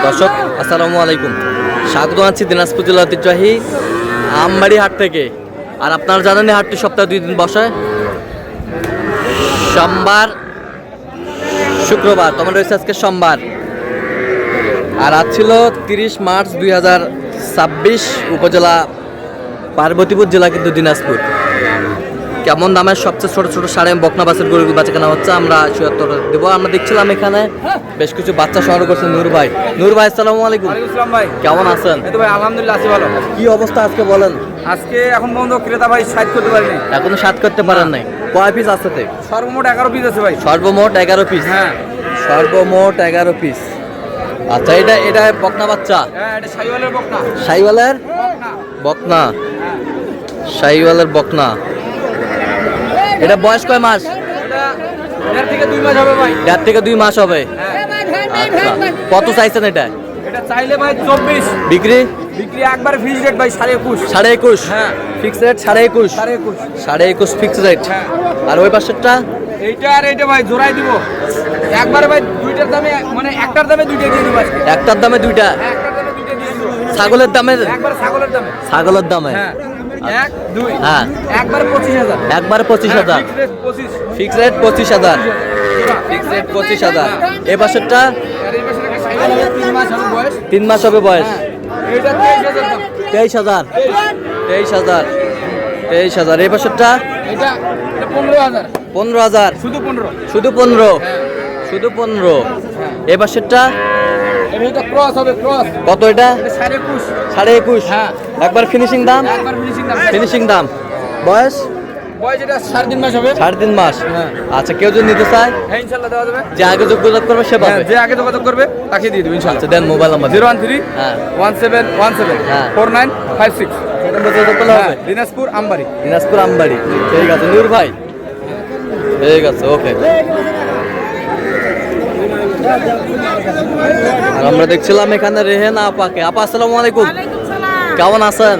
দর্শক আসসালামু আলাইকুম, স্বাগত জানাচ্ছি দিনাজপুর জেলার ঐতিহ্যবাহী আমবাড়ি হাট থেকে। আর আপনারা জানেন এই হাটটি সপ্তাহে 2 দিন বসে, সোমবার শুক্রবার। তোমার রয়েছে আজকে সোমবার, আর আজ ছিল 30 মার্চ 2026, উপজেলা পার্বতীপুর, জেলা কিন্তু দিনাজপুর। কেমন দামের সবচেয়ে ছোট ছোট সাড়ে বকনা বাসের গরুগুলো বাচ্চা কেনা হচ্ছে আমরা সুয়াত্তর দেবো। আমরা দেখছিলাম এখানে বেশ কিছু বাচ্চা সংগ্রহ করছে নূর ভাই। নূর ভাই আসসালামু আলাইকুম। ভাই কেমন আছেন? এই তো ভাই আলহামদুলিল্লাহ আছি ভালো। কি অবস্থা আজকে বলেন? আজকে এখন পর্যন্ত ক্রেতা ভাই সাইড করতে পারিনি, এখনো সাত করতে পারেন নাই। কয় পিস আছে? সর্বমোট 11 পিস আছে ভাই। সর্বমোট 11 পিস। হ্যাঁ, সর্বমোট 11 পিস। আচ্ছা, এটা বকনা বাচ্চা? হ্যাঁ, এটা শাইওয়ালের বকনা। শাইওয়ালের বকনা। বকনা, শাইওয়ালের বকনা। এটা বয়স কয় মাস? এটা 1.5 থেকে 2 মাস হবে ভাই। 1.5 থেকে 2 মাস হবে। হ্যাঁ, আচ্ছা, কত চাইছেন এটা? এটা চাইলে ভাই 24। বিক্রি বিক্রি একবার ফিক্স রেট ভাই 21.5। 21.5। হ্যাঁ, ফিক্স রেট 21.5। 21.5। 21.5 fix rate. হ্যাঁ। আর ওই পাশেরটা? এইটা আর এইটা ভাই জোড়াই দিব একবারে ভাই, দুইটার দামে, মানে একটার দামে দুইটা দিয়ে দিব আজকে। একটার দামে দুইটা? হ্যাঁ, একটার দামে দুইটা দিয়ে দিব। ছাগলের দামে? একবার ছাগলের দামে। ছাগলের দামে। হ্যাঁ, 1 2। হ্যাঁ, একবারে 25,000। একবারে 25,000। Fix rate 25,000। Fix rate 25,000। এই পাশেরটা? 3 মাস হবে বয়স। 23,000। 23,000। 23,000। এই পাশেরটা? 15,000। শুধু 15। শুধু 15। এই পাশেরটা? কত এটা? 21.5। হ্যাঁ। একবার ফিনিশিং দাম? ফিনিশিং দাম। বয়স? এটা 3.5 মাস হবে। 3.5 মাস। হ্যাঁ। আচ্ছা, কেউ যদি নিতে চায়, হ্যাঁ, ইনশাআল্লাহ দেওয়া যাবে। যে আগে যোগাযোগ করবে সে পাবে। যে আগে যোগাযোগ করবে তাকে দিয়ে দেব ইনশাআল্লাহ। আচ্ছা, দেন মোবাইল নাম্বার। 013 হ্যাঁ। 1717 হ্যাঁ। 4956। সেটা যোগাযোগ করলে হবে। দিনাজপুর আমবাড়ি। দিনাজপুর আমবাড়ি। ঠিক আছে নূর ভাই, ঠিক আছে, ওকে। আর আমরা দেখছিলাম এখানে রেহেনা আপাকে। আপা আসসালামু আলাইকুম, কেমন আছেন?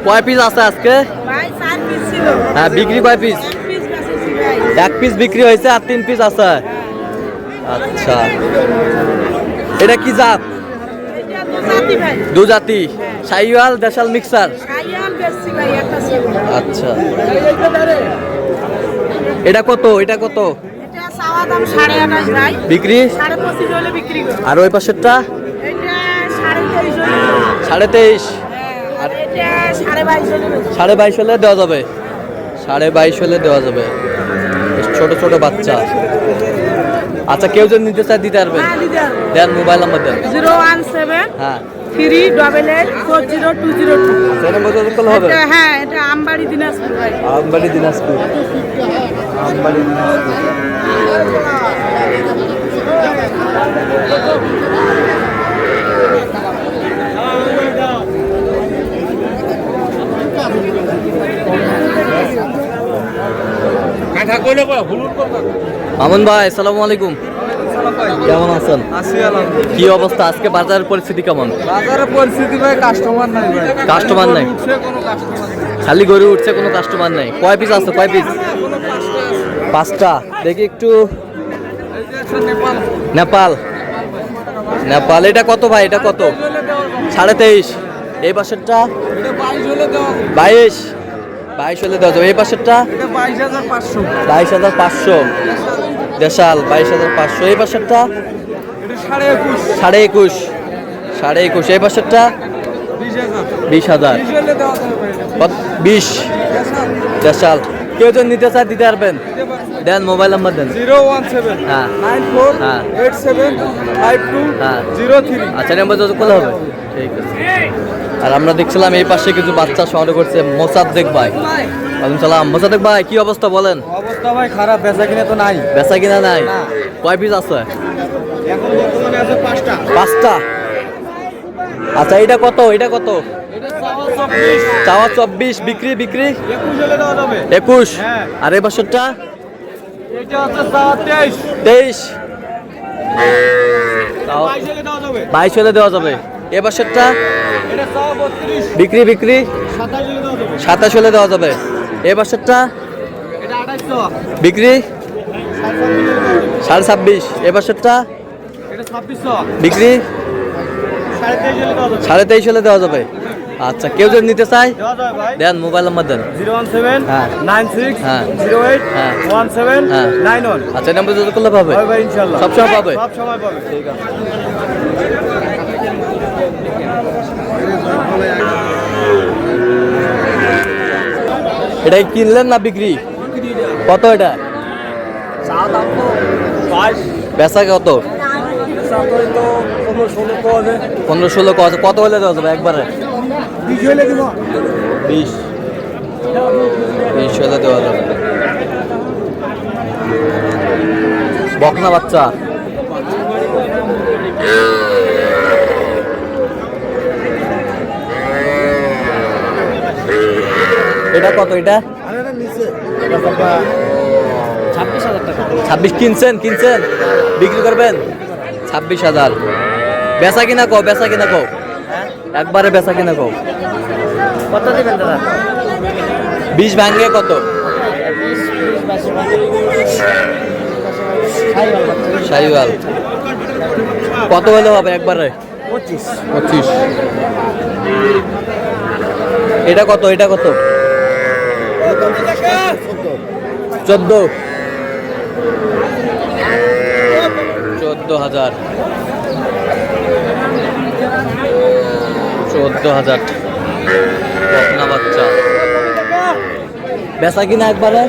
কয় পিস আছে আজকে? হ্যাঁ, বিক্রি কয় পিস? 1 পিস বিক্রি হয়েছে আর 3 পিস আছে। আচ্ছা, এটা কি জাত? দু জাতি, শাইওয়াল দেশাল মিক্সার। আচ্ছা, এটা কত? এটা কত বিক্রি? আর ওই পাশেরটা? 23.5। আর 22.5 হলে দেওয়া যাবে। 22.5 হলে দেওয়া যাবে। ছোট ছোট বাচ্চা। আচ্ছা, কেউ যদি নিতে চায় দিতে পারবেন? দেন মোবাইল নাম্বার দেন। 017 হ্যাঁ, 388 40 202। সেটা যোগাযোগ করলে হবে। হ্যাঁ, এটা আমবাড়ি দিনাজপুর ভাই। আমবাড়ি দিনাজপুর। আমবাড়ি দিনাজপুর। মামুন ভাই আসসালামু আলাইকুম, কেমন আছেন? কি অবস্থা আজকে বাজারের পরিস্থিতি কেমন? বাজারের পরিস্থিতি ভাই কাস্টমার নাই ভাই। কাস্টমার নাই? খালি গরু উঠছে, কোনো কাস্টমার নাই। কয় পিস আছে? কয় পিস? 5টা। দেখি একটু। নেপাল। নেপাল। এটা কত ভাই? এটা কত? 23.5। এই পাশেরটা? 22 হলে দেওয়া যাবে। এই পাশেরটা? 22,500। দেশাল 22,500। এই পাশেরটা? 21.5। এই পাশেরটা? 20,000। 20 দেশাল। কেউ যদি নিতে চায় দিতে পারবেন? দেন মোবাইল নাম্বার দেন। 017 হ্যাঁ 94 হ্যাঁ 87 52 হ্যাঁ। 03। আচ্ছা, নাম্বার যোগাযোগ করলে হবে। ঠিক আছে। আর আমরা দেখছিলাম এই পাশে কিছু বাচ্চা সংগ্রহ করছে মোসাদ্দেক ভাই। ওয়ালাইকুম সালাম। মোসাদ্দেক ভাই, কি অবস্থা বলেন? অবস্থা ভাই খারাপ, বেচা কিনে তো নাই। বেচা কিনা নাই? কয় পিস আছে? এখন বর্তমানে আছে 5টা। 5টা। আচ্ছা, এটা কত? এটা কত? এটা চাওয়া 24। চাওয়া 24। বিক্রি? 21 হলে দেওয়া যাবে। 21। হ্যাঁ। আর এই বছরটা? এটা হচ্ছে চাওয়া 23। 23। 22 হলে দেওয়া যাবে। 22 হলে দেওয়া যাবে। এ বছরটা? এটা চাওয়া 32। বিক্রি? 27 হলে দেওয়া যাবে। 27 হলে দেওয়া যাবে। এ বছরটা? এটা 2800। বিক্রি? 26.5। এ বছরটা? এটা 2600। বিক্রি? 23.5 হলে দেওয়া যাবে। আচ্ছা, কেউ যদি নিতে চায় দেন, মোবাইল নাম্বার দেন। 017 হ্যাঁ 96 হ্যাঁ 08 হ্যাঁ 17 হ্যাঁ 91। আচ্ছা, নাম্বার যদি করলে পাবে ভাই ইনশাআল্লাহ সবসময় পাবে। সব সময় পাবে। ঠিক আছে। এটা কি কিনলেন না বিক্রি? কত এটা? বেচা কত? 15-16 কত হলে দেওয়া যাবে একবারে? 20 হলে দেওয়া যাবে। বকনা বাচ্চা, এটা কত? এটা 26 কিনছেন বিক্রি করবেন 26,000। বেচা কিনা কও, একবারে বেচা কিনা কও। কত দিবেন দাদা? 20 ভাঙে কত? শাহিওয়াল কত হলে হবে একবারে? 25। এটা কত? 14,000। 14,000 বকনা বাচ্চা। বেচা কিনা একবারে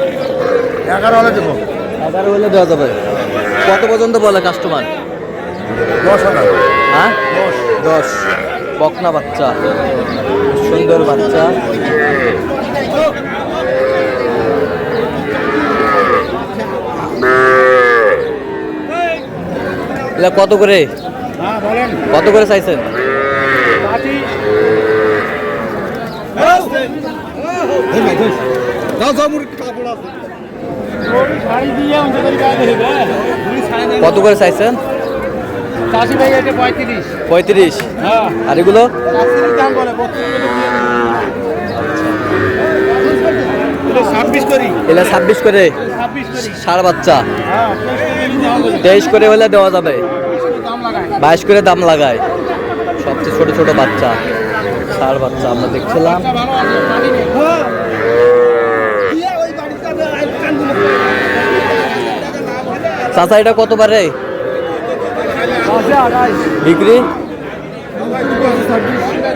11 হলে দেবো। 11 হলে দেওয়া যাবে। কত পর্যন্ত বলে কাস্টমার? 10,000। হ্যাঁ 10। বকনা বাচ্চা, সুন্দর বাচ্চা। এটা কত করে? হ্যাঁ বলেন। কত করে চাইছেন? কত করে চাইছেন? 35। আর এগুলো এগুলো 26 করে। ষাঁড় বাচ্চা 23 করে হলে দেওয়া যাবে। 22 করে দাম লাগায়। সবচেয়ে ছোট ছোট বাচ্চা, ষাঁড় বাচ্চা আমরা দেখছিলাম। চাচা এটা কত পারে বিক্রি?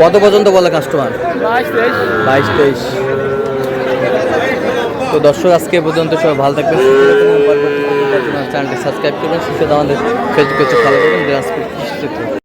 কত পর্যন্ত বলে কাস্টমার? 22-23। তো দর্শক, আজকে পর্যন্ত সবাই ভালো থাকবেন, চ্যানেলটি সাবস্ক্রাইব করবেন, সুস্থ আমাদের ফেসবুকে ফলো করবেন।